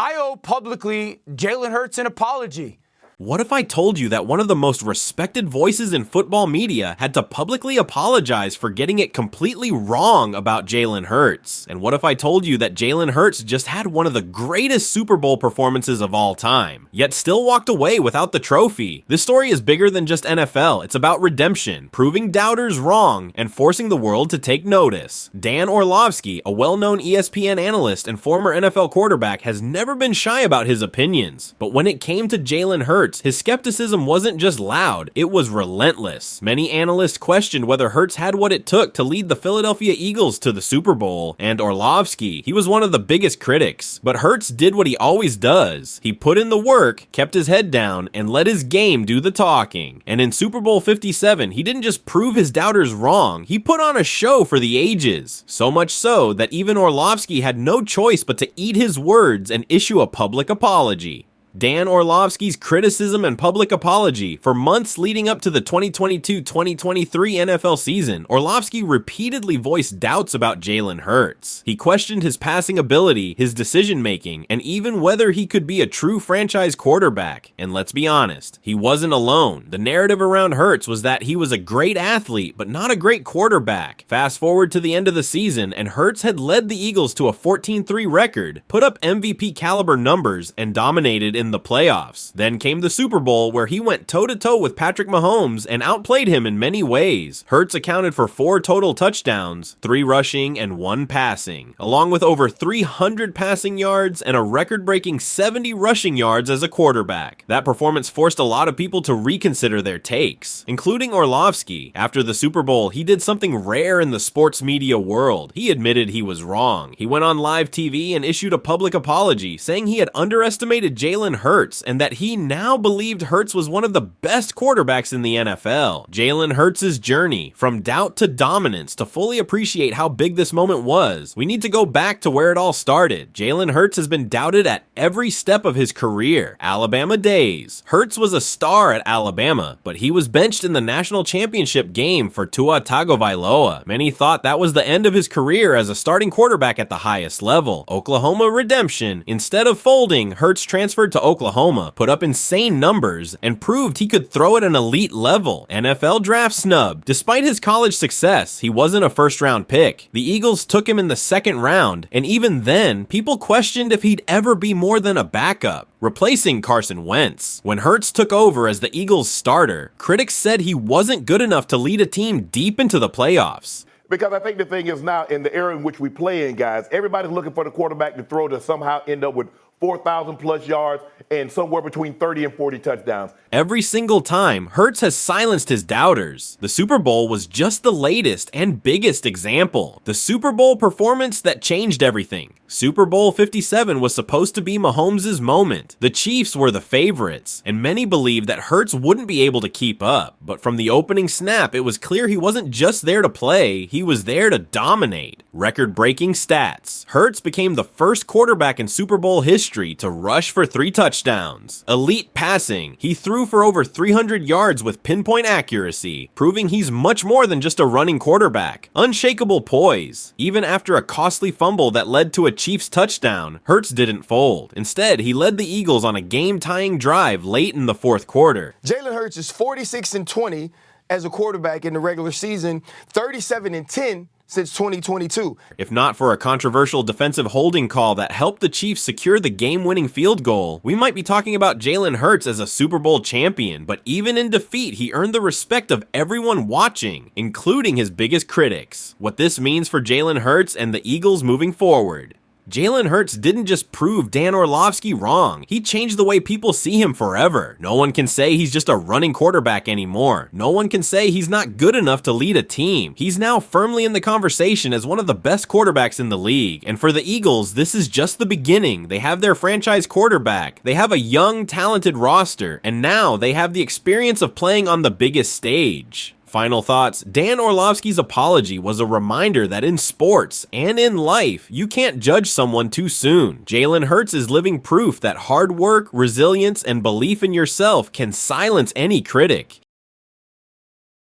I owe publicly Jalen Hurts an apology. What if I told you that one of the most respected voices in football media had to publicly apologize for getting it completely wrong about Jalen Hurts? And what if I told you that Jalen Hurts just had one of the greatest Super Bowl performances of all time, yet still walked away without the trophy? This story is bigger than just NFL. It's about redemption, proving doubters wrong, and forcing the world to take notice. Dan Orlovsky, a well-known ESPN analyst and former NFL quarterback, has never been shy about his opinions. But when it came to Jalen Hurts, his skepticism wasn't just loud, it was relentless. Many analysts questioned whether Hurts had what it took to lead the Philadelphia Eagles to the Super Bowl, and Orlovsky, he was one of the biggest critics. But Hurts did what he always does. He put in the work, kept his head down, and let his game do the talking. And in Super Bowl LVII, he didn't just prove his doubters wrong, he put on a show for the ages. So much so that even Orlovsky had no choice but to eat his words and issue a public apology. Dan Orlovsky's criticism and public apology. For months leading up to the 2022-2023 NFL season, Orlovsky repeatedly voiced doubts about Jalen Hurts. He questioned his passing ability, his decision-making, and even whether he could be a true franchise quarterback. And let's be honest, he wasn't alone. The narrative around Hurts was that he was a great athlete, but not a great quarterback. Fast forward to the end of the season, and Hurts had led the Eagles to a 14-3 record, put up MVP caliber numbers, and dominated in the playoffs. Then came the Super Bowl, where he went toe-to-toe with Patrick Mahomes and outplayed him in many ways. Hurts accounted for 4 total touchdowns, 3 rushing and 1 passing, along with over 300 passing yards and a record-breaking 70 rushing yards as a quarterback. That performance forced a lot of people to reconsider their takes, including Orlovsky. After the Super Bowl, he did something rare in the sports media world. He admitted he was wrong. He went on live TV and issued a public apology, saying he had underestimated Jalen Hurts and that he now believed Hurts was one of the best quarterbacks in the NFL. Jalen Hurts' journey from doubt to dominance. To fully appreciate how big this moment was, we need to go back to where it all started. Jalen Hurts has been doubted at every step of his career. Alabama days. Hurts was a star at Alabama, but he was benched in the national championship game for Tua Tagovailoa. Many thought that was the end of his career as a starting quarterback at the highest level. Oklahoma redemption. Instead of folding, Hurts transferred to Oklahoma, put up insane numbers, and proved he could throw at an elite level. NFL draft snub. Despite his college success, he wasn't a first-round pick. The Eagles took him in the second round, and even then, people questioned if he'd ever be more than a backup, replacing Carson Wentz. When Hurts took over as the Eagles starter, critics said he wasn't good enough to lead a team deep into the playoffs. Because I think the thing is now, in the era in which we play in, guys, everybody's looking for the quarterback to throw to somehow end up with 4,000 plus yards and somewhere between 30 and 40 touchdowns. Every single time, Hurts has silenced his doubters. The Super Bowl was just the latest and biggest example. The Super Bowl performance that changed everything. Super Bowl LVII was supposed to be Mahomes' moment. The Chiefs were the favorites, and many believed that Hurts wouldn't be able to keep up. But from the opening snap, it was clear he wasn't just there to play, he was there to dominate. Record-breaking stats. Hurts became the first quarterback in Super Bowl history to rush for 3 touchdowns. Elite passing. He threw for over 300 yards with pinpoint accuracy, proving he's much more than just a running quarterback. Unshakable poise. Even after a costly fumble that led to a Chiefs touchdown, Hurts didn't fold. Instead, he led the Eagles on a game-tying drive late in the fourth quarter. Jalen Hurts is 46-20 as a quarterback in the regular season, 37-10 since 2022. If not for a controversial defensive holding call that helped the Chiefs secure the game-winning field goal, we might be talking about Jalen Hurts as a Super Bowl champion, but even in defeat, he earned the respect of everyone watching, including his biggest critics. What this means for Jalen Hurts and the Eagles moving forward. Jalen Hurts didn't just prove Dan Orlovsky wrong, he changed the way people see him forever. No one can say he's just a running quarterback anymore. No one can say he's not good enough to lead a team. He's now firmly in the conversation as one of the best quarterbacks in the league. And for the Eagles, this is just the beginning. They have their franchise quarterback, they have a young, talented roster, and now they have the experience of playing on the biggest stage. Final thoughts. Dan Orlovsky's apology was a reminder that in sports and in life, you can't judge someone too soon. Jalen Hurts is living proof that hard work, resilience, and belief in yourself can silence any critic.